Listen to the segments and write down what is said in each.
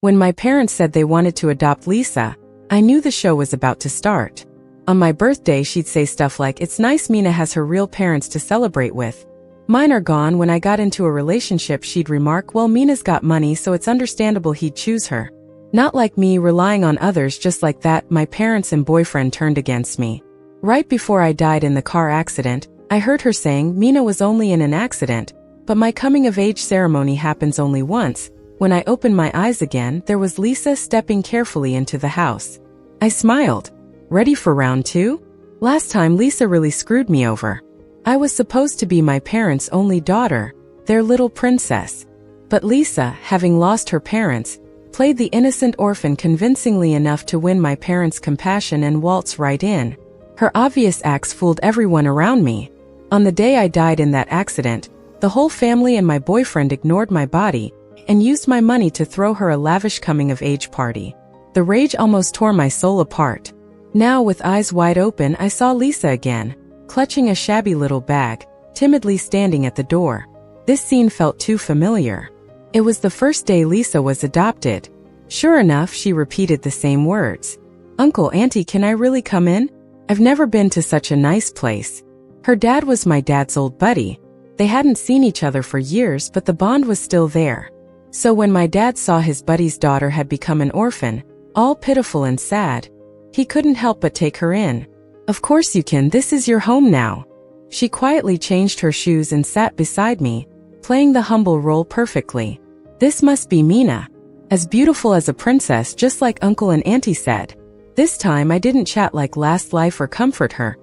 When my parents said they wanted to adopt Lisa, I knew the show was about to start. On my birthday, she'd say stuff like, "It's nice Mina has her real parents to celebrate with. Mine are gone." When I got into a relationship, she'd remark, "Well, Mina's got money, so it's understandable he'd choose her." Not like me, relying on others. Just like that, my parents and boyfriend turned against me. Right before I died in the car accident, I heard her saying, "Mina was only in an accident, but my coming-of-age ceremony happens only once." When I opened my eyes again, there was Lisa stepping carefully into the house. I smiled. Ready for round two? Last time Lisa really screwed me over. I was supposed to be my parents' only daughter, their little princess. But Lisa, having lost her parents, played the innocent orphan convincingly enough to win my parents' compassion and waltz right in. Her obvious acts fooled everyone around me. On the day I died in that accident, the whole family and my boyfriend ignored my body and used my money to throw her a lavish coming-of-age party. The rage almost tore my soul apart. Now, with eyes wide open, I saw Lisa again, clutching a shabby little bag, timidly standing at the door. This scene felt too familiar. It was the first day Lisa was adopted. Sure enough, she repeated the same words. "Uncle, Auntie, can I really come in? I've never been to such a nice place." Her dad was my dad's old buddy. They hadn't seen each other for years, but the bond was still there. So when my dad saw his buddy's daughter had become an orphan, all pitiful and sad, he couldn't help but take her in. "Of course you can, this is your home now." She quietly changed her shoes and sat beside me, playing the humble role perfectly. This must be Mina. As beautiful as a princess, just like Uncle and Auntie said. This time I didn't chat like last life or comfort her,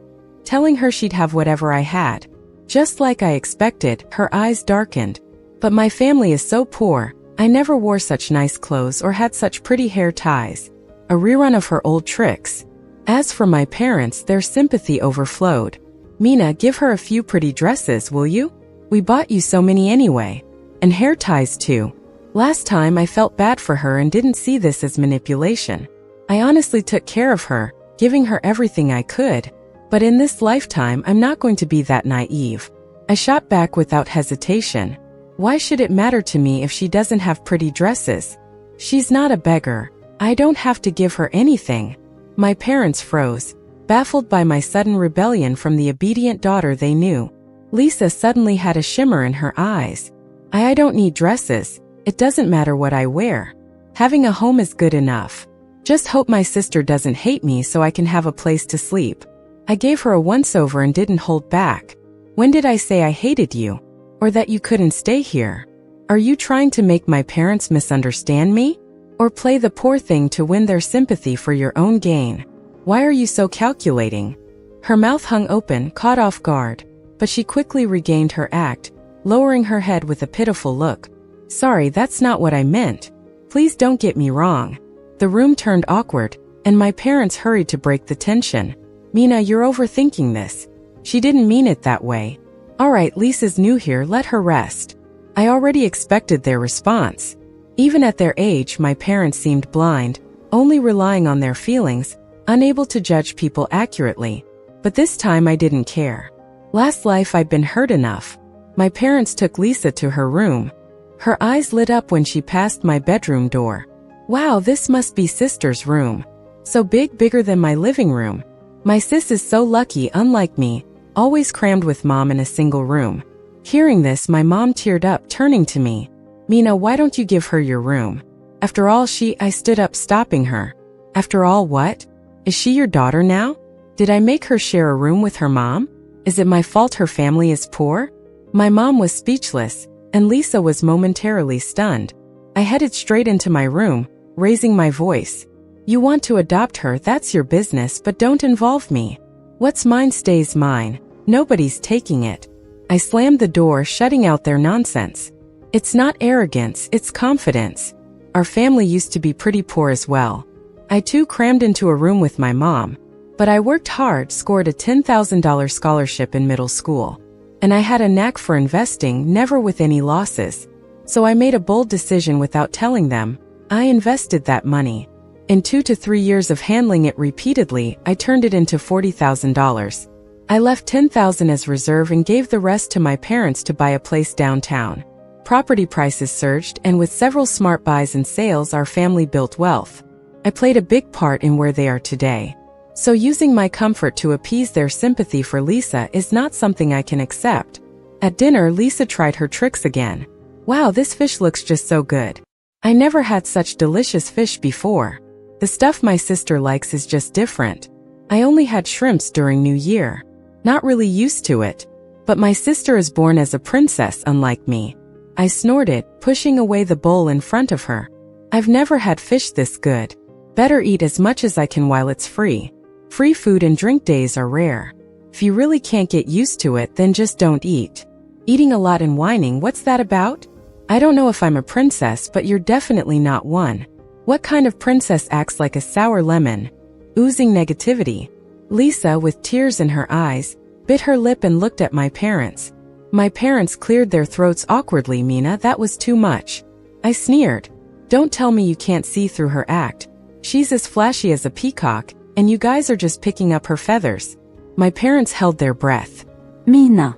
telling her she'd have whatever I had. Just like I expected, her eyes darkened. "But my family is so poor. I never wore such nice clothes or had such pretty hair ties." A rerun of her old tricks. As for my parents, their sympathy overflowed. "Mina, give her a few pretty dresses, will you? We bought you so many anyway. And hair ties too." Last time I felt bad for her and didn't see this as manipulation. I honestly took care of her, giving her everything I could. But in this lifetime, I'm not going to be that naive. I shot back without hesitation. Why should it matter to me if she doesn't have pretty dresses? She's not a beggar. I don't have to give her anything. My parents froze, baffled by my sudden rebellion from the obedient daughter they knew. Lisa suddenly had a shimmer in her eyes. I don't need dresses. It doesn't matter what I wear. Having a home is good enough. Just hope my sister doesn't hate me so I can have a place to sleep. I gave her a once-over and didn't hold back. When did I say I hated you? Or that you couldn't stay here? Are you trying to make my parents misunderstand me? Or play the poor thing to win their sympathy for your own gain? Why are you so calculating? Her mouth hung open, caught off guard, but she quickly regained her act, lowering her head with a pitiful look. "Sorry, that's not what I meant. Please don't get me wrong." The room turned awkward, and my parents hurried to break the tension. "Mina, you're overthinking this. She didn't mean it that way." "All right, Lisa's new here, let her rest." I already expected their response. Even at their age, my parents seemed blind, only relying on their feelings, unable to judge people accurately. But this time I didn't care. Last life I'd been hurt enough. My parents took Lisa to her room. Her eyes lit up when she passed my bedroom door. "Wow, this must be sister's room. So big, bigger than my living room. My sis is so lucky, unlike me, always crammed with mom in a single room." Hearing this, my mom teared up, turning to me. "Mina, why don't you give her your room? After all, I stood up, stopping her. "After all what? Is she your daughter now? Did I make her share a room with her mom? Is it my fault her family is poor?" My mom was speechless, and Lisa was momentarily stunned. I headed straight into my room, raising my voice. "You want to adopt her, that's your business, but don't involve me. What's mine stays mine. Nobody's taking it." I slammed the door, shutting out their nonsense. It's not arrogance, it's confidence. Our family used to be pretty poor as well. I too crammed into a room with my mom. But I worked hard, scored a $10,000 scholarship in middle school. And I had a knack for investing, never with any losses. So I made a bold decision without telling them. I invested that money. In 2 to 3 years of handling it repeatedly, I turned it into $40,000. I left $10,000 as reserve and gave the rest to my parents to buy a place downtown. Property prices surged, and with several smart buys and sales, our family built wealth. I played a big part in where they are today. So using my comfort to appease their sympathy for Lisa is not something I can accept. At dinner, Lisa tried her tricks again. Wow, this fish looks just so good. I never had such delicious fish before. The stuff my sister likes is just different. I only had shrimps during New Year. Not really used to it. But my sister is born as a princess, unlike me. I snorted, pushing away the bowl in front of her. I've never had fish this good. Better eat as much as I can while it's free. Free food and drink days are rare. If you really can't get used to it, then just don't eat. Eating a lot and whining, what's that about? I don't know if I'm a princess, but you're definitely not one. What kind of princess acts like a sour lemon? Oozing negativity. Lisa, with tears in her eyes, bit her lip and looked at my parents. My parents cleared their throats awkwardly. Mina, that was too much. I sneered. Don't tell me you can't see through her act. She's as flashy as a peacock, and you guys are just picking up her feathers. My parents held their breath. Mina,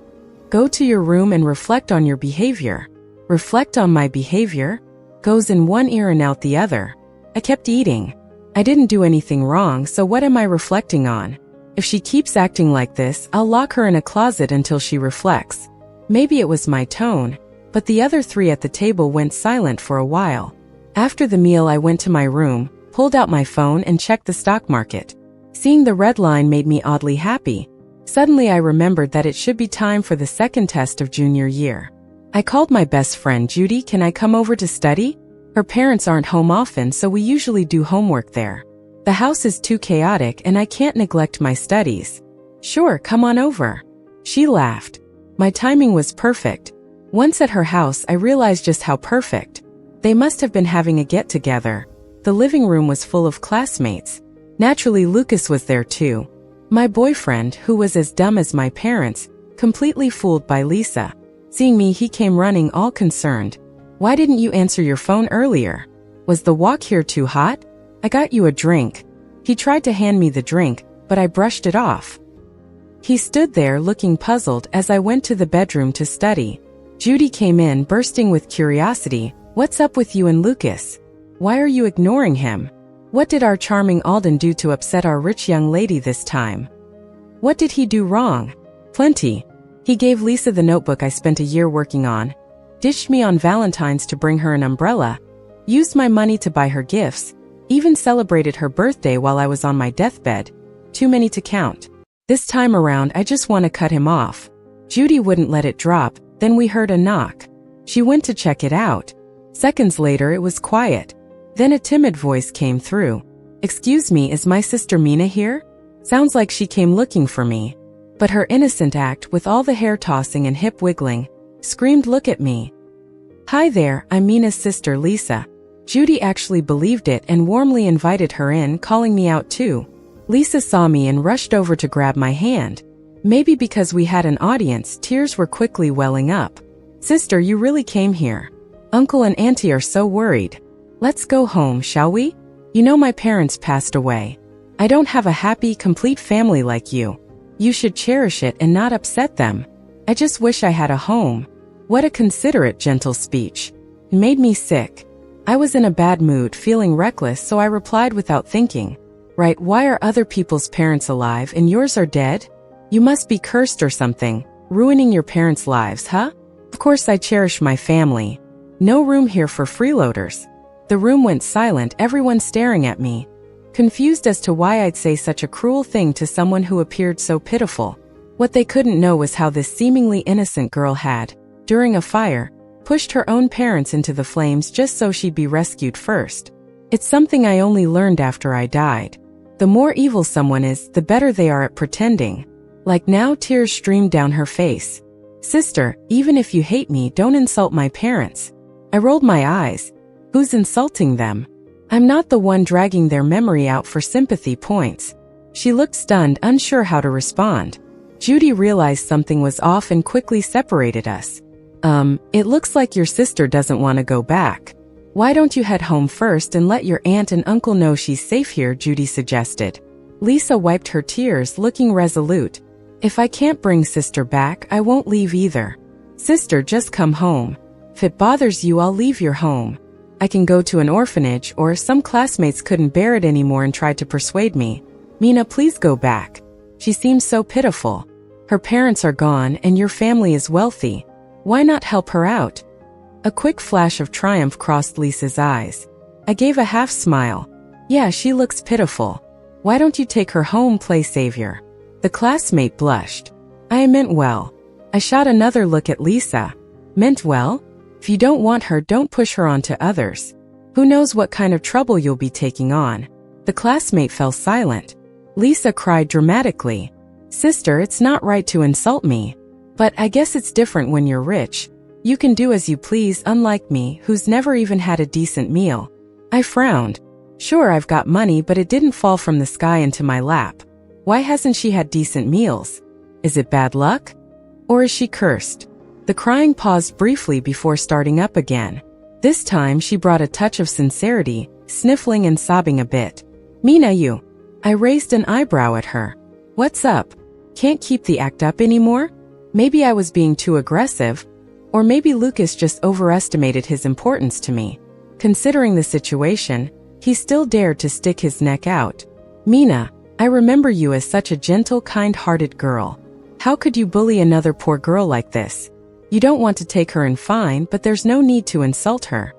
go to your room and reflect on your behavior. Reflect on my behavior? Goes in one ear and out the other. I kept eating. I didn't do anything wrong, so what am I reflecting on? If she keeps acting like this, I'll lock her in a closet until she reflects. Maybe it was my tone, but the other three at the table went silent for a while. After the meal, I went to my room, pulled out my phone and checked the stock market. Seeing the red line made me oddly happy. Suddenly I remembered that it should be time for the second test of junior year. I called my best friend. Judy, can I come over to study? Her parents aren't home often, so we usually do homework there. The house is too chaotic and I can't neglect my studies. Sure, come on over. She laughed. My timing was perfect. Once at her house, I realized just how perfect. They must have been having a get-together. The living room was full of classmates. Naturally, Lucas was there too. My boyfriend, who was as dumb as my parents, completely fooled by Lisa. Seeing me, he came running, all concerned. Why didn't you answer your phone earlier? Was the walk here too hot? I got you a drink. He tried to hand me the drink, but I brushed it off. He stood there looking puzzled as I went to the bedroom to study. Judy came in, bursting with curiosity. What's up with you and Lucas? Why are you ignoring him? What did our charming Alden do to upset our rich young lady this time? What did he do wrong? Plenty. He gave Lisa the notebook I spent a year working on, ditched me on Valentine's to bring her an umbrella, used my money to buy her gifts, even celebrated her birthday while I was on my deathbed. Too many to count. This time around, I just want to cut him off. Judy wouldn't let it drop. Then we heard a knock. She went to check it out. Seconds later, it was quiet. Then a timid voice came through. Excuse me, is my sister Mina here? Sounds like she came looking for me. But her innocent act, with all the hair tossing and hip wiggling, screamed, look at me. Hi there, I'm Mina's sister Lisa. Judy actually believed it and warmly invited her in, calling me out too. Lisa saw me and rushed over to grab my hand. Maybe because we had an audience, tears were quickly welling up. Sister, you really came here. Uncle and Auntie are so worried. Let's go home, shall we? You know my parents passed away. I don't have a happy, complete family like you. You should cherish it and not upset them. I just wish I had a home. What a considerate, gentle speech. It made me sick. I was in a bad mood, feeling reckless, so I replied without thinking. Right, why are other people's parents alive and yours are dead? You must be cursed or something, ruining your parents' lives, huh? Of course I cherish my family. No room here for freeloaders. The room went silent, everyone staring at me, confused as to why I'd say such a cruel thing to someone who appeared so pitiful. What they couldn't know was how this seemingly innocent girl had, during a fire, pushed her own parents into the flames just so she'd be rescued first. It's something I only learned after I died. The more evil someone is, the better they are at pretending. Like now, tears streamed down her face. Sister, even if you hate me, don't insult my parents. I rolled my eyes. Who's insulting them? I'm not the one dragging their memory out for sympathy points. She looked stunned, unsure how to respond. Judy realized something was off and quickly separated us. It looks like your sister doesn't want to go back. Why don't you head home first and let your aunt and uncle know she's safe here, Judy suggested. Lisa wiped her tears, looking resolute. If I can't bring sister back, I won't leave either. Sister, just come home. If it bothers you, I'll leave your home. I can go to an orphanage, or some classmates couldn't bear it anymore and tried to persuade me. Mina, please go back. She seems so pitiful. Her parents are gone and your family is wealthy. Why not help her out? A quick flash of triumph crossed Lisa's eyes. I gave a half smile. Yeah, she looks pitiful. Why don't you take her home, play savior? The classmate blushed. I meant well. I shot another look at Lisa. Meant well? If you don't want her, don't push her on to others. Who knows what kind of trouble you'll be taking on? The classmate fell silent. Lisa cried dramatically. Sister, it's not right to insult me. But I guess it's different when you're rich. You can do as you please, unlike me, who's never even had a decent meal. I frowned. Sure, I've got money, but it didn't fall from the sky into my lap. Why hasn't she had decent meals? Is it bad luck? Or is she cursed? The crying paused briefly before starting up again. This time she brought a touch of sincerity, sniffling and sobbing a bit. Mina, you. I raised an eyebrow at her. What's up? Can't keep the act up anymore? Maybe I was being too aggressive. Or maybe Lucas just overestimated his importance to me. Considering the situation, he still dared to stick his neck out. Mina, I remember you as such a gentle, kind-hearted girl. How could you bully another poor girl like this? You don't want to take her in fine, but there's no need to insult her.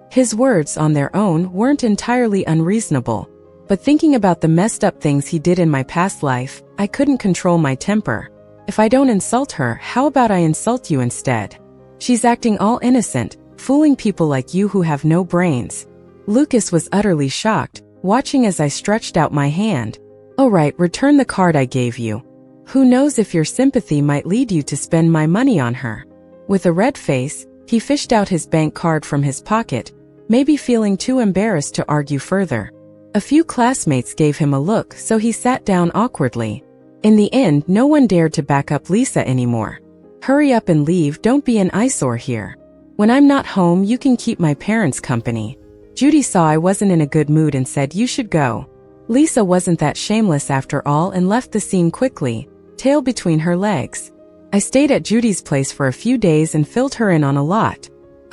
His words on their own weren't entirely unreasonable, but thinking about the messed up things he did in my past life, I couldn't control my temper. If I don't insult her, how about I insult you instead? She's acting all innocent, fooling people like you who have no brains. Lucas was utterly shocked, watching as I stretched out my hand. All right, return the card I gave you. Who knows if your sympathy might lead you to spend my money on her. With a red face, he fished out his bank card from his pocket, maybe feeling too embarrassed to argue further. A few classmates gave him a look, so he sat down awkwardly. In the end, no one dared to back up Lisa anymore. Hurry up and leave, don't be an eyesore here. When I'm not home, you can keep my parents company. Judy saw I wasn't in a good mood and said you should go. Lisa wasn't that shameless after all and left the scene quickly, tail between her legs. I stayed at Judy's place for a few days and filled her in on a lot.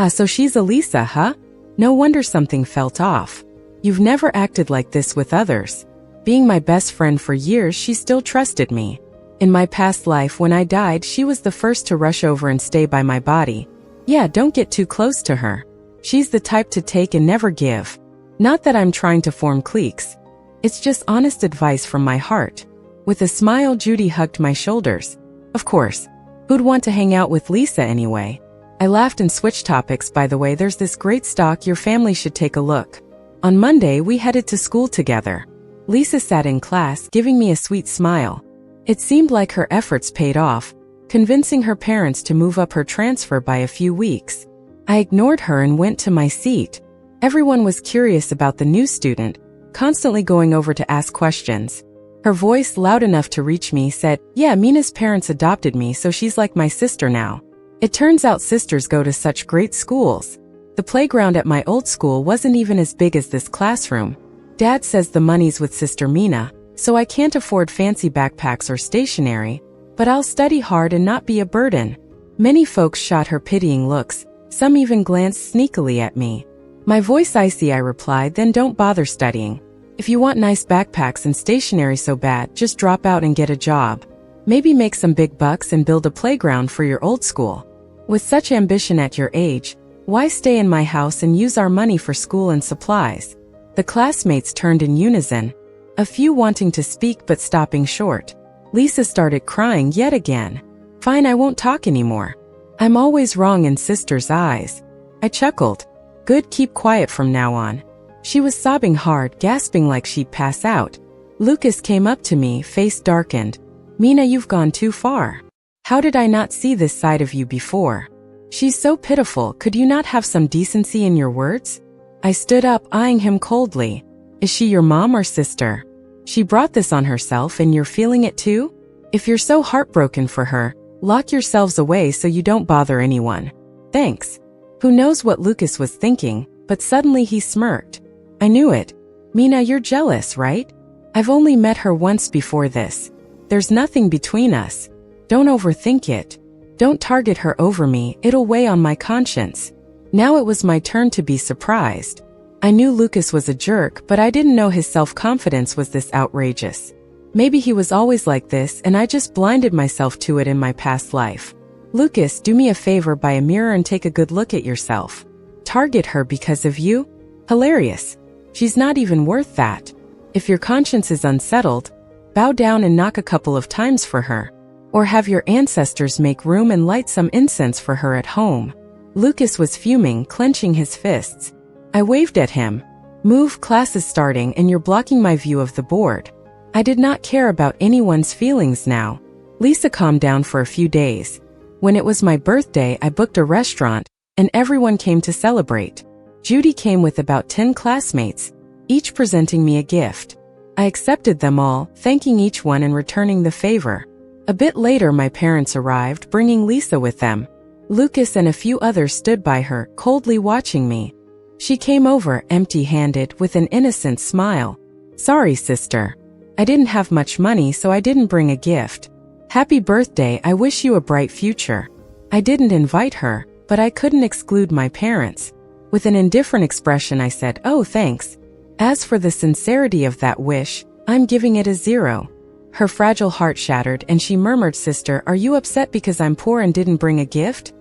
So she's a Lisa, huh? No wonder something felt off. You've never acted like this with others. Being my best friend for years, she still trusted me. In my past life, when I died, she was the first to rush over and stay by my body. Yeah, don't get too close to her. She's the type to take and never give. Not that I'm trying to form cliques. It's just honest advice from my heart. With a smile, Judy hugged my shoulders. Of course. Who'd want to hang out with Lisa anyway? I laughed and switched topics. By the way, there's this great stock your family should take a look. On Monday, we headed to school together. Lisa sat in class, giving me a sweet smile. It seemed like her efforts paid off, convincing her parents to move up her transfer by a few weeks. I ignored her and went to my seat. Everyone was curious about the new student, constantly going over to ask questions. Her voice, loud enough to reach me, said, "Yeah, Mina's parents adopted me, so she's like my sister now." It turns out sisters go to such great schools. The playground at my old school wasn't even as big as this classroom. Dad says the money's with Sister Mina, so I can't afford fancy backpacks or stationery, but I'll study hard and not be a burden. Many folks shot her pitying looks, some even glanced sneakily at me. My voice icy, I replied, "Then don't bother studying. If you want nice backpacks and stationery so bad, just drop out and get a job. Maybe make some big bucks and build a playground for your old school. With such ambition at your age, why stay in my house and use our money for school and supplies?" The classmates turned in unison, a few wanting to speak but stopping short. Lisa started crying yet again. "Fine, I won't talk anymore. I'm always wrong in sister's eyes." I chuckled. "Good, keep quiet from now on." She was sobbing hard, gasping like she'd pass out. Lucas came up to me, face darkened. "Mina, you've gone too far. How did I not see this side of you before? She's so pitiful, could you not have some decency in your words?" I stood up, eyeing him coldly. "Is she your mom or sister? She brought this on herself and you're feeling it too? If you're so heartbroken for her, lock yourselves away so you don't bother anyone. Thanks." Who knows what Lucas was thinking, but suddenly he smirked. I knew it. "Mina, you're jealous, right? I've only met her once before this. There's nothing between us. Don't overthink it." Don't target her over me, it'll weigh on my conscience. Now it was my turn to be surprised. I knew Lucas was a jerk, but I didn't know his self-confidence was this outrageous. Maybe he was always like this and I just blinded myself to it in my past life. Lucas, do me a favor, buy a mirror and take a good look at yourself. Target her because of you? Hilarious. She's not even worth that. If your conscience is unsettled, bow down and knock a couple of times for her. Or have your ancestors make room and light some incense for her at home. Lucas was fuming, clenching his fists. I waved at him. Move, class is starting and you're blocking my view of the board. I did not care about anyone's feelings now. Lisa calmed down for a few days. When it was my birthday, I booked a restaurant, and everyone came to celebrate. Judy came with about 10 classmates, each presenting me a gift. I accepted them all, thanking each one and returning the favor. A bit later, my parents arrived, bringing Lisa with them. Lucas and a few others stood by her, coldly watching me. She came over, empty-handed, with an innocent smile. Sorry, sister. I didn't have much money, so I didn't bring a gift. Happy birthday, I wish you a bright future. I didn't invite her, but I couldn't exclude my parents. With an indifferent expression, I said, oh, thanks. As for the sincerity of that wish, I'm giving it a 0. Her fragile heart shattered and she murmured, sister, are you upset because I'm poor and didn't bring a gift?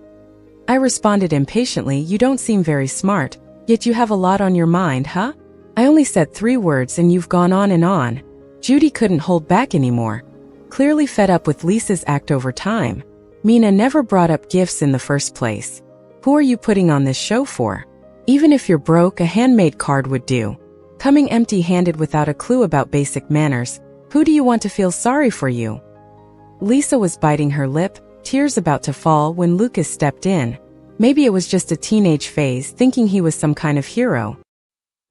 I responded impatiently, you don't seem very smart, yet you have a lot on your mind, huh? I only said 3 words and you've gone on and on. Judy couldn't hold back anymore. Clearly fed up with Lisa's act over time. Mina never brought up gifts in the first place. Who are you putting on this show for? Even if you're broke, a handmade card would do. Coming empty-handed without a clue about basic manners, who do you want to feel sorry for you? Lisa was biting her lip, tears about to fall when Lucas stepped in. Maybe it was just a teenage phase, thinking he was some kind of hero.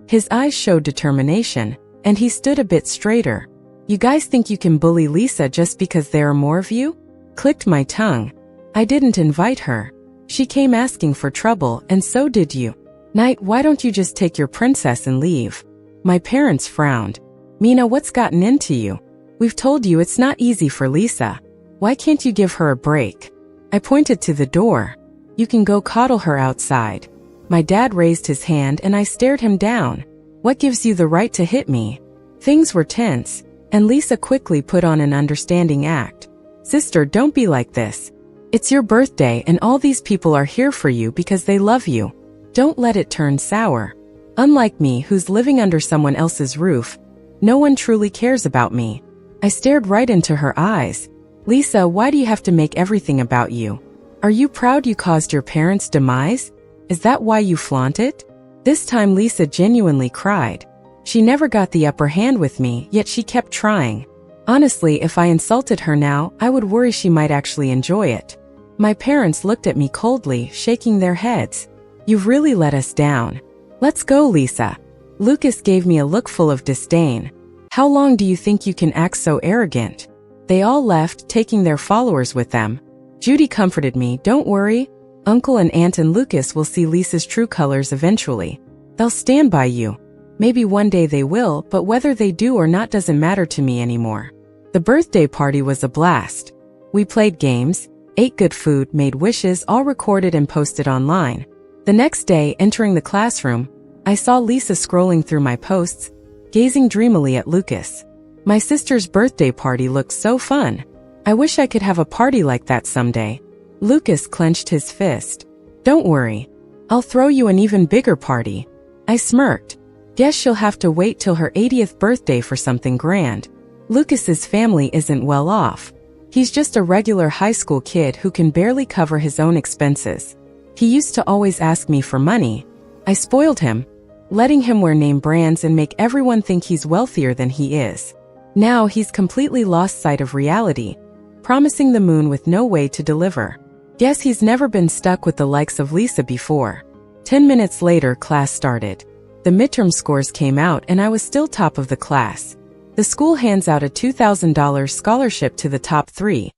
His eyes showed determination, and he stood a bit straighter. You guys think you can bully Lisa just because there are more of you? Clicked my tongue. I didn't invite her. She came asking for trouble, and so did you. Knight, why don't you just take your princess and leave? My parents frowned. Mina, what's gotten into you? We've told you it's not easy for Lisa. Why can't you give her a break? I pointed to the door. You can go coddle her outside. My dad raised his hand and I stared him down. What gives you the right to hit me? Things were tense, and Lisa quickly put on an understanding act. Sister, don't be like this. It's your birthday and all these people are here for you because they love you. Don't let it turn sour. Unlike me, who's living under someone else's roof, no one truly cares about me. I stared right into her eyes. Lisa, why do you have to make everything about you? Are you proud you caused your parents' demise? Is that why you flaunt it? This time Lisa genuinely cried. She never got the upper hand with me, yet she kept trying. Honestly, if I insulted her now, I would worry she might actually enjoy it. My parents looked at me coldly, shaking their heads. You've really let us down. Let's go, Lisa. Lucas gave me a look full of disdain. How long do you think you can act so arrogant? They all left, taking their followers with them. Judy comforted me, don't worry. Uncle and Aunt and Lucas will see Lisa's true colors eventually. They'll stand by you. Maybe one day they will, but whether they do or not doesn't matter to me anymore. The birthday party was a blast. We played games, ate good food, made wishes, all recorded and posted online. The next day, entering the classroom, I saw Lisa scrolling through my posts, gazing dreamily at Lucas. My sister's birthday party looked so fun. I wish I could have a party like that someday. Lucas clenched his fist. Don't worry. I'll throw you an even bigger party. I smirked. Guess she'll have to wait till her 80th birthday for something grand. Lucas's family isn't well off. He's just a regular high school kid who can barely cover his own expenses. He used to always ask me for money. I spoiled him, letting him wear name brands and make everyone think he's wealthier than he is. Now he's completely lost sight of reality, promising the moon with no way to deliver. Guess he's never been stuck with the likes of Lisa before. 10 minutes later, class started. The midterm scores came out and I was still top of the class. The school hands out a $2,000 scholarship to the top 3.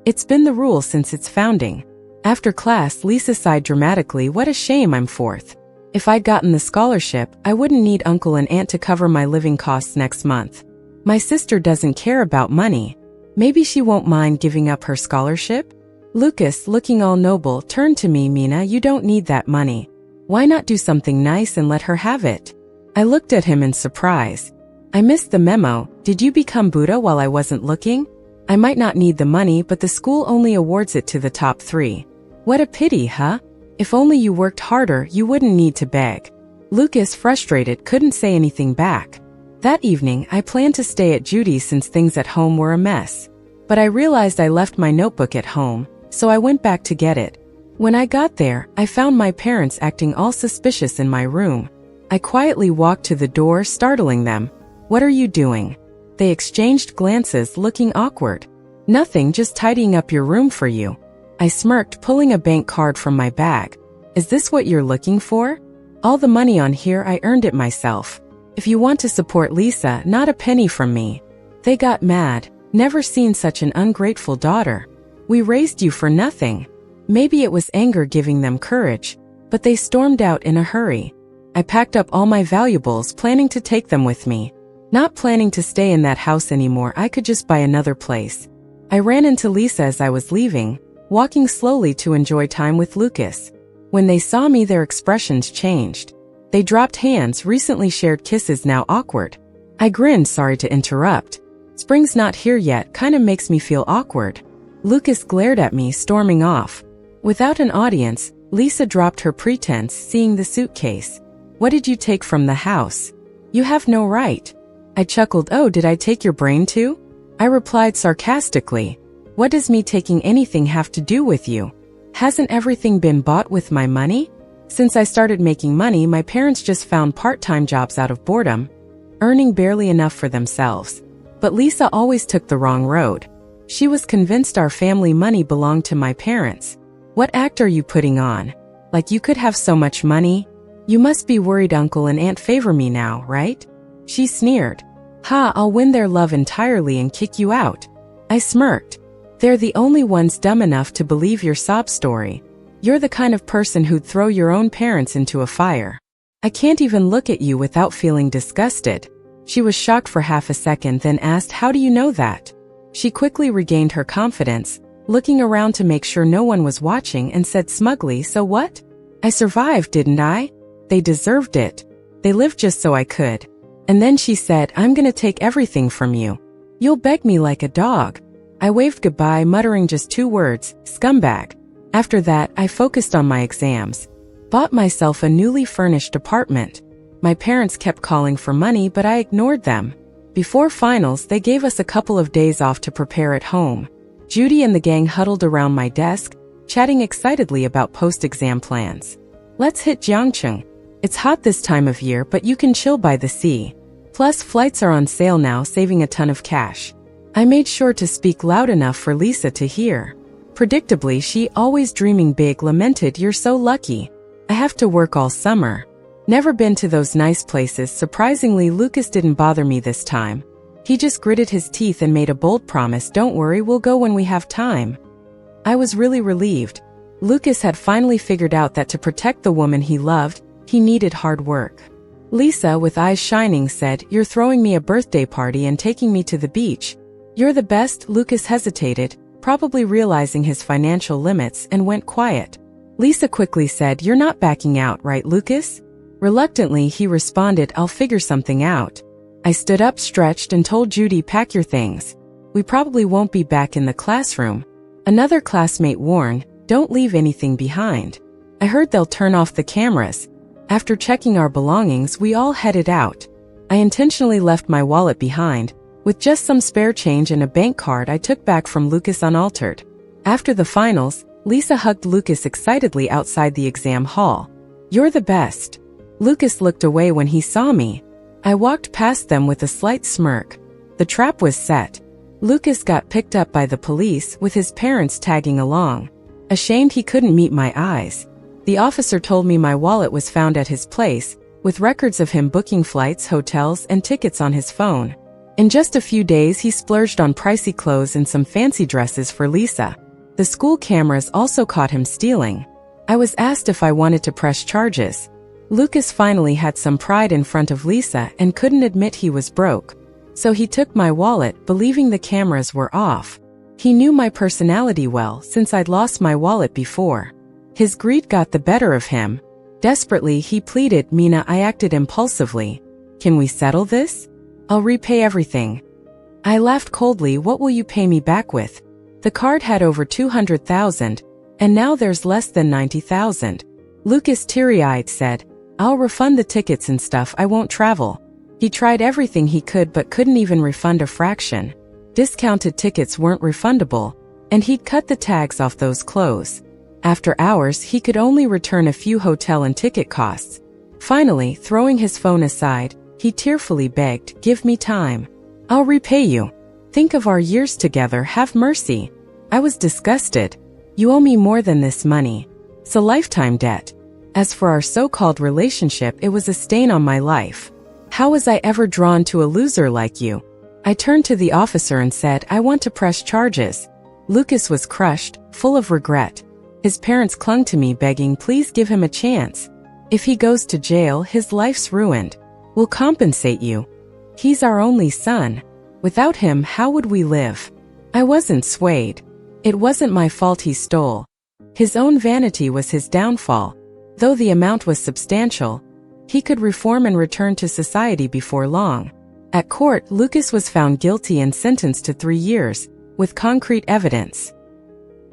It's been the rule since its founding. After class, Lisa sighed dramatically, what a shame I'm 4th. If I'd gotten the scholarship, I wouldn't need Uncle and Aunt to cover my living costs next month. My sister doesn't care about money. Maybe she won't mind giving up her scholarship? Lucas, looking all noble, turned to me. Mina, you don't need that money. Why not do something nice and let her have it? I looked at him in surprise. I missed the memo. Did you become Buddha while I wasn't looking? I might not need the money, but the school only awards it to the top 3. What a pity, huh? If only you worked harder, you wouldn't need to beg. Lucas, frustrated, couldn't say anything back. That evening, I planned to stay at Judy's since things at home were a mess. But I realized I left my notebook at home, so I went back to get it. When I got there, I found my parents acting all suspicious in my room. I quietly walked to the door, startling them. What are you doing? They exchanged glances, looking awkward. Nothing, just tidying up your room for you. I smirked, pulling a bank card from my bag. Is this what you're looking for? All the money on here, I earned it myself. If you want to support Lisa, not a penny from me. They got mad. Never seen such an ungrateful daughter. We raised you for nothing. Maybe it was anger giving them courage, but they stormed out in a hurry. I packed up all my valuables, planning to take them with me. Not planning to stay in that house anymore, I could just buy another place. I ran into Lisa as I was leaving, walking slowly to enjoy time with Lucas. When they saw me, their expressions changed. They dropped hands, recently shared kisses now awkward. I grinned, sorry to interrupt. Spring's not here yet, kinda makes me feel awkward. Lucas glared at me, storming off. Without an audience, Lisa dropped her pretense, seeing the suitcase. What did you take from the house? You have no right. I chuckled. Oh, did I take your brain too? I replied sarcastically. What does me taking anything have to do with you? Hasn't everything been bought with my money? Since I started making money, my parents just found part-time jobs out of boredom, earning barely enough for themselves. But Lisa always took the wrong road. She was convinced our family money belonged to my parents. What act are you putting on? Like you could have so much money? You must be worried Uncle and Aunt favor me now, right? She sneered. Ha, I'll win their love entirely and kick you out. I smirked. They're the only ones dumb enough to believe your sob story. You're the kind of person who'd throw your own parents into a fire. I can't even look at you without feeling disgusted. She was shocked for half a second, then asked, how do you know that? She quickly regained her confidence, looking around to make sure no one was watching, and said smugly, so what? I survived, didn't I? They deserved it. They lived just so I could. And then she said, I'm gonna take everything from you. You'll beg me like a dog. I waved goodbye, muttering just 2 words, scumbag. After that, I focused on my exams. Bought myself a newly furnished apartment. My parents kept calling for money, but I ignored them. Before finals, they gave us a couple of days off to prepare at home. Judy and the gang huddled around my desk, chatting excitedly about post-exam plans. Let's hit Jiangcheng. It's hot this time of year, but you can chill by the sea. Plus, flights are on sale now, saving a ton of cash. I made sure to speak loud enough for Lisa to hear. Predictably, she, always dreaming big, lamented, you're so lucky. I have to work all summer. Never been to those nice places. Surprisingly, Lucas didn't bother me this time. He just gritted his teeth and made a bold promise, don't worry, we'll go when we have time. I was really relieved. Lucas had finally figured out that to protect the woman he loved, he needed hard work. Lisa, with eyes shining, said, you're throwing me a birthday party and taking me to the beach. You're the best. Lucas hesitated, probably realizing his financial limits, and went quiet. Lisa quickly said, you're not backing out, right, Lucas? Reluctantly, he responded, I'll figure something out. I stood up, stretched, and told Judy, pack your things. We probably won't be back in the classroom. Another classmate warned, don't leave anything behind. I heard they'll turn off the cameras. After checking our belongings, we all headed out. I intentionally left my wallet behind, with just some spare change and a bank card I took back from Lucas unaltered. After the finals, Lisa hugged Lucas excitedly outside the exam hall. You're the best. Lucas looked away when he saw me. I walked past them with a slight smirk. The trap was set. Lucas got picked up by the police, with his parents tagging along. Ashamed he couldn't meet my eyes. The officer told me my wallet was found at his place, with records of him booking flights, hotels, and tickets on his phone. In just a few days, he splurged on pricey clothes and some fancy dresses for Lisa. The school cameras also caught him stealing. I was asked if I wanted to press charges. Lucas finally had some pride in front of Lisa and couldn't admit he was broke. So he took my wallet, believing the cameras were off. He knew my personality well since I'd lost my wallet before. His greed got the better of him. Desperately, he pleaded, "Mina, I acted impulsively. Can we settle this? I'll repay everything." I laughed coldly. "What will you pay me back with?" The card had over 200,000, and now there's less than 90,000. Lucas, teary-eyed, said, "I'll refund the tickets and stuff. I won't travel." He tried everything he could but couldn't even refund a fraction. Discounted tickets weren't refundable, and he'd cut the tags off those clothes. After hours, he could only return a few hotel and ticket costs. Finally, throwing his phone aside, he tearfully begged, "Give me time. I'll repay you. Think of our years together. Have mercy." I was disgusted. "You owe me more than this money. It's a lifetime debt." As for our so-called relationship, it was a stain on my life. How was I ever drawn to a loser like you? I turned to the officer and said, "I want to press charges." Lucas was crushed, full of regret. His parents clung to me, begging, "Please give him a chance. If he goes to jail, his life's ruined. We'll compensate you. He's our only son. Without him, how would we live?" I wasn't swayed. It wasn't my fault he stole. His own vanity was his downfall. Though the amount was substantial, he could reform and return to society before long. At court, Lucas was found guilty and sentenced to 3 years, with concrete evidence.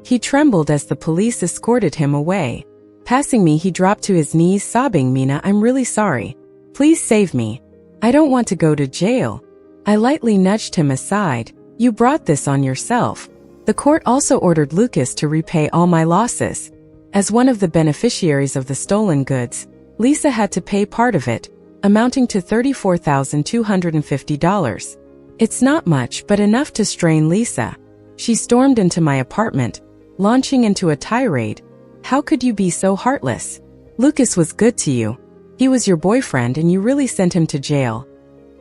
He trembled as the police escorted him away. Passing me, he dropped to his knees, sobbing, "Mina, I'm really sorry. Please save me. I don't want to go to jail." I lightly nudged him aside. "You brought this on yourself." The court also ordered Lucas to repay all my losses. As one of the beneficiaries of the stolen goods, Lisa had to pay part of it, amounting to $34,250. It's not much, but enough to strain Lisa. She stormed into my apartment, launching into a tirade. "How could you be so heartless? Lucas was good to you. He was your boyfriend and you really sent him to jail."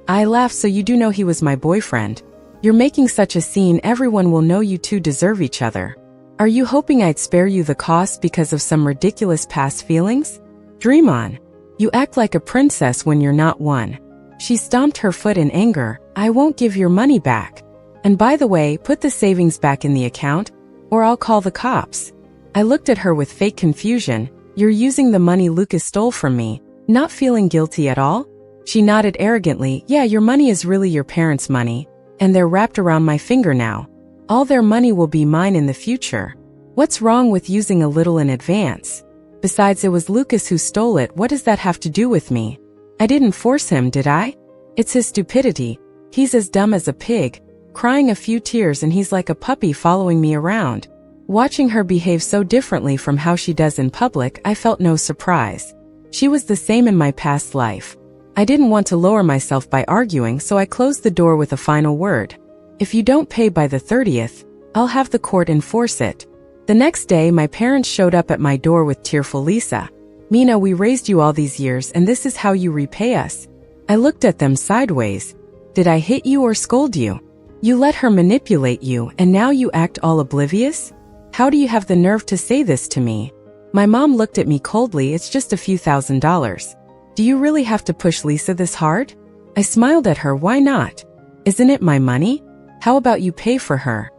I laughed. "So you do know he was my boyfriend? You're making such a scene. Everyone will know you two deserve each other. Are you hoping I'd spare you the cost because of some ridiculous past feelings? Dream on. You act like a princess when you're not one." She stomped her foot in anger. "I won't give your money back. And by the way, put the savings back in the account, or I'll call the cops." I looked at her with fake confusion. "You're using the money Lucas stole from me, not feeling guilty at all?" She nodded arrogantly. "Yeah, your money is really your parents' money, and they're wrapped around my finger now. All their money will be mine in the future. What's wrong with using a little in advance? Besides, it was Lucas who stole it. What does that have to do with me? I didn't force him, did I? It's his stupidity. He's as dumb as a pig, crying a few tears, and he's like a puppy following me around." Watching her behave so differently from how she does in public, I felt no surprise. She was the same in my past life. I didn't want to lower myself by arguing, so I closed the door with a final word. "If you don't pay by the 30th, I'll have the court enforce it." The next day, my parents showed up at my door with tearful Lisa. "Mina, we raised you all these years, and this is how you repay us." I looked at them sideways. "Did I hit you or scold you? You let her manipulate you, and now you act all oblivious? How do you have the nerve to say this to me?" My mom looked at me coldly. "It's just a few $1,000s. Do you really have to push Lisa this hard?" I smiled at her. "Why not? Isn't it my money? How about you pay for her?"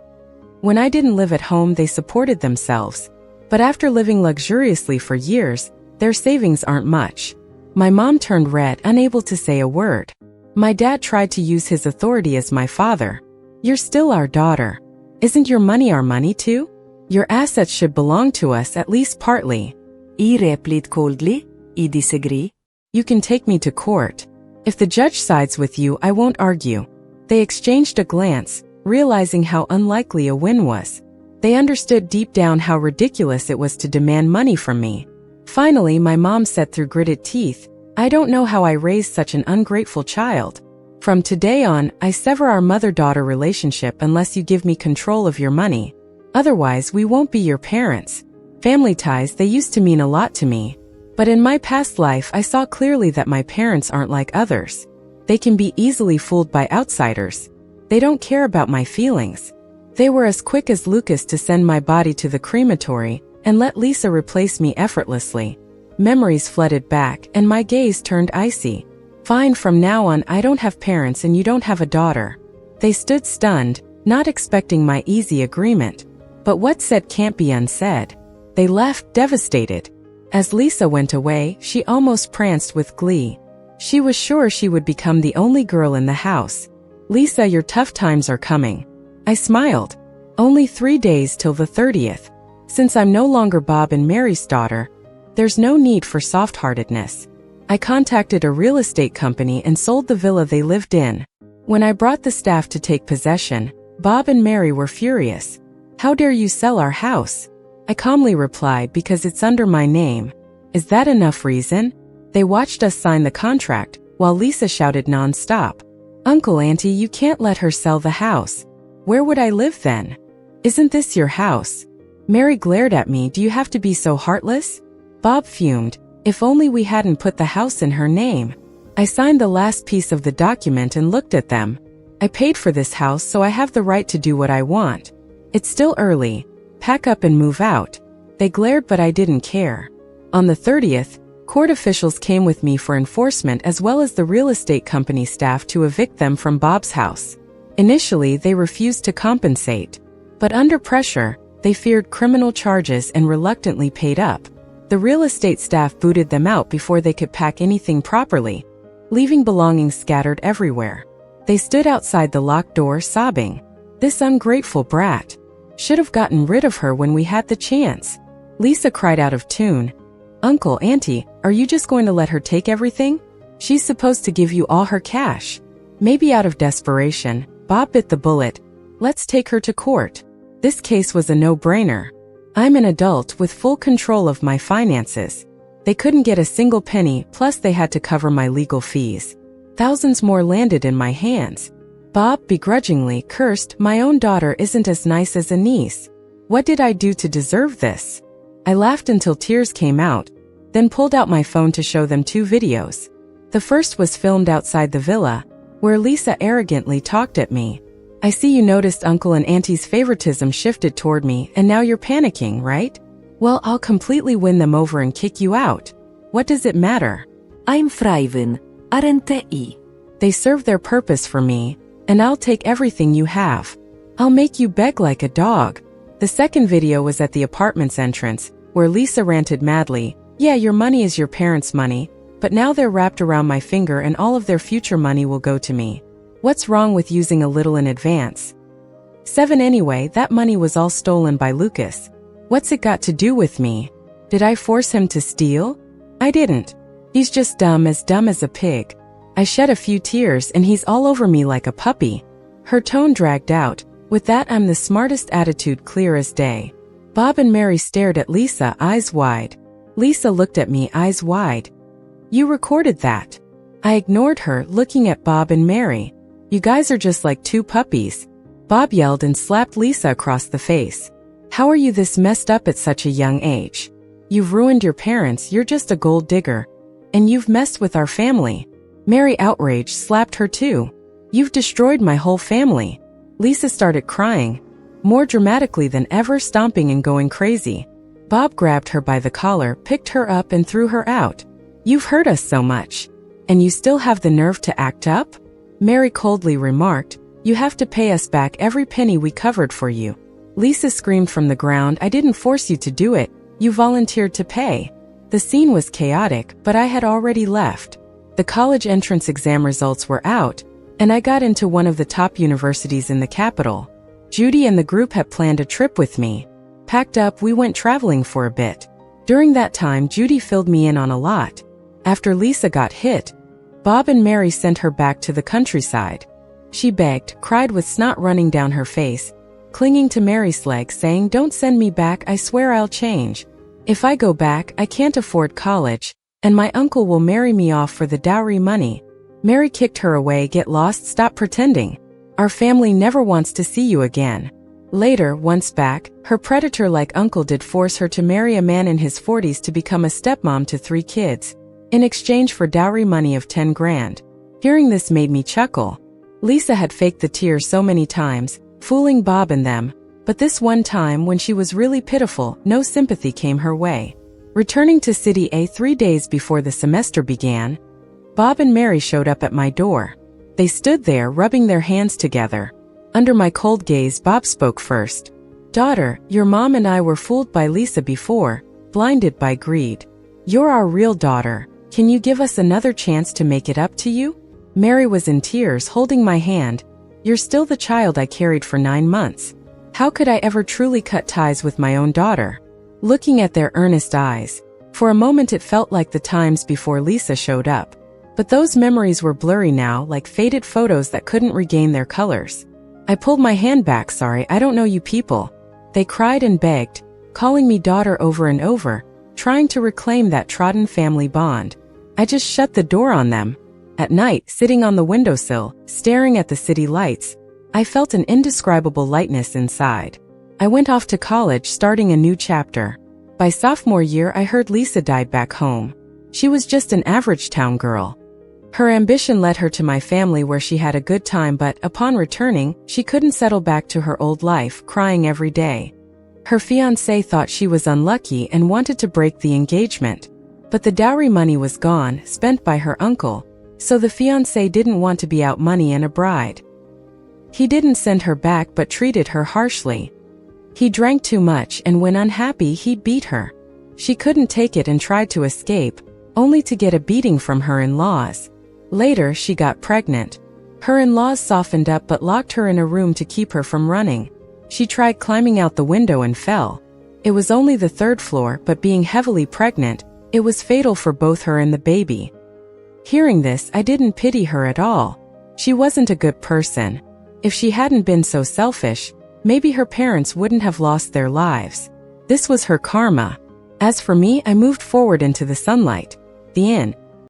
When I didn't live at home, they supported themselves. But after living luxuriously for years, their savings aren't much. My mom turned red, unable to say a word. My dad tried to use his authority as my father. "You're still our daughter. Isn't your money our money too? Your assets should belong to us, at least partly." He replied coldly. "I disagree." "You can take me to court. If the judge sides with you, I won't argue." They exchanged a glance, realizing how unlikely a win was. They understood deep down how ridiculous it was to demand money from me. Finally, my mom said through gritted teeth, "I don't know how I raised such an ungrateful child. From today on, I sever our mother-daughter relationship unless you give me control of your money. Otherwise, we won't be your parents." Family ties, they used to mean a lot to me. But in my past life, I saw clearly that my parents aren't like others. They can be easily fooled by outsiders. They don't care about my feelings. They were as quick as Lucas to send my body to the crematory and let Lisa replace me effortlessly. Memories flooded back, and my gaze turned icy. "Fine, from now on, I don't have parents and you don't have a daughter." They stood stunned, not expecting my easy agreement. But what's said can't be unsaid. They left, devastated. As Lisa went away, she almost pranced with glee. She was sure she would become the only girl in the house. Lisa, your tough times are coming. I smiled. Only 3 days till the 30th. Since I'm no longer Bob and Mary's daughter, there's no need for soft-heartedness. I contacted a real estate company and sold the villa they lived in. When I brought the staff to take possession, Bob and Mary were furious. How dare you sell our house? I calmly replied, because it's under my name. Is that enough reason? They watched us sign the contract, while Lisa shouted non-stop. Uncle, Auntie, you can't let her sell the house. Where would I live then? Isn't this your house? Mary glared at me. Do you have to be so heartless? Bob fumed. If only we hadn't put the house in her name. I signed the last piece of the document and looked at them. I paid for this house, so I have the right to do what I want. It's still early. Pack up and move out. They glared, but I didn't care. On the 30th, court officials came with me for enforcement, as well as the real estate company staff, to evict them from Bob's house. Initially, they refused to compensate. But under pressure, they feared criminal charges and reluctantly paid up. The real estate staff booted them out before they could pack anything properly, leaving belongings scattered everywhere. They stood outside the locked door sobbing. This ungrateful brat. Should have gotten rid of her when we had the chance. Lisa cried out of tune. Uncle, Auntie, are you just going to let her take everything? She's supposed to give you all her cash. Maybe out of desperation, Bob bit the bullet. Let's take her to court. This case was a no-brainer. I'm an adult with full control of my finances. They couldn't get a single penny, plus they had to cover my legal fees. Thousands more landed in my hands. Bob begrudgingly cursed, my own daughter isn't as nice as a niece. What did I do to deserve this? I laughed until tears came out, then pulled out my phone to show them 2 videos. The first was filmed outside the villa, where Lisa arrogantly talked at me. I see you noticed Uncle and Auntie's favoritism shifted toward me, and now you're panicking, right? Well, I'll completely win them over and kick you out. What does it matter? I'm thriving, aren't I? They serve their purpose for me, and I'll take everything you have. I'll make you beg like a dog. The second video was at the apartment's entrance, where Lisa ranted madly, yeah, your money is your parents' money, but now they're wrapped around my finger and all of their future money will go to me. What's wrong with using a little in advance? 7 anyway, that money was all stolen by Lucas. What's it got to do with me? Did I force him to steal? I didn't. He's just dumb as a pig. I shed a few tears and he's all over me like a puppy. Her tone dragged out. With that, I'm the smartest attitude clear as day. Bob and Mary stared at Lisa, eyes wide. Lisa looked at me, eyes wide. You recorded that. I ignored her, looking at Bob and Mary. You guys are just like 2 puppies. Bob yelled and slapped Lisa across the face. How are you this messed up at such a young age? You've ruined your parents, you're just a gold digger. And you've messed with our family. Mary, outraged, slapped her too. You've destroyed my whole family. Lisa started crying, more dramatically than ever, stomping and going crazy. Bob grabbed her by the collar, picked her up and threw her out. You've hurt us so much. And you still have the nerve to act up? Mary coldly remarked, you have to pay us back every penny we covered for you. Lisa screamed from the ground, I didn't force you to do it, you volunteered to pay. The scene was chaotic, but I had already left. The college entrance exam results were out, and I got into one of the top universities in the capital. Judy and the group had planned a trip with me. Packed up, we went traveling for a bit. During that time, Judy filled me in on a lot. After Lisa got hit, Bob and Mary sent her back to the countryside. She begged, cried with snot running down her face, clinging to Mary's leg, saying, don't send me back, I swear I'll change. If I go back, I can't afford college, and my uncle will marry me off for the dowry money. Mary kicked her away, get lost, stop pretending. Our family never wants to see you again. Later, once back, her predator-like uncle did force her to marry a man in his 40s to become a stepmom to 3 kids. In exchange for dowry money of 10 grand. Hearing this made me chuckle. Lisa had faked the tears so many times, fooling Bob and them, but this one time when she was really pitiful, no sympathy came her way. Returning to City A 3 days before the semester began, Bob and Mary showed up at my door. They stood there rubbing their hands together. Under my cold gaze, Bob spoke first. Daughter, your mom and I were fooled by Lisa before, blinded by greed. You're our real daughter. Can you give us another chance to make it up to you? Mary was in tears, holding my hand. You're still the child I carried for 9 months. How could I ever truly cut ties with my own daughter? Looking at their earnest eyes, for a moment it felt like the times before Lisa showed up. But those memories were blurry now, like faded photos that couldn't regain their colors. I pulled my hand back. Sorry, I don't know you people. They cried and begged, calling me daughter over and over, trying to reclaim that trodden family bond. I just shut the door on them. At night, sitting on the windowsill, staring at the city lights, I felt an indescribable lightness inside. I went off to college, starting a new chapter. By sophomore year, I heard Lisa died back home. She was just an average town girl. Her ambition led her to my family where she had a good time, but upon returning, she couldn't settle back to her old life, crying every day. Her fiancé thought she was unlucky and wanted to break the engagement. But the dowry money was gone, spent by her uncle, so the fiancé didn't want to be out money and a bride. He didn't send her back but treated her harshly. He drank too much, and when unhappy he'd beat her. She couldn't take it and tried to escape, only to get a beating from her in-laws. Later, she got pregnant. Her in-laws softened up but locked her in a room to keep her from running. She tried climbing out the window and fell. It was only the 3rd floor, but being heavily pregnant, it was fatal for both her and the baby. Hearing this, I didn't pity her at all. She wasn't a good person. If she hadn't been so selfish, maybe her parents wouldn't have lost their lives. This was her karma. As for me, I moved forward into the sunlight. The inn,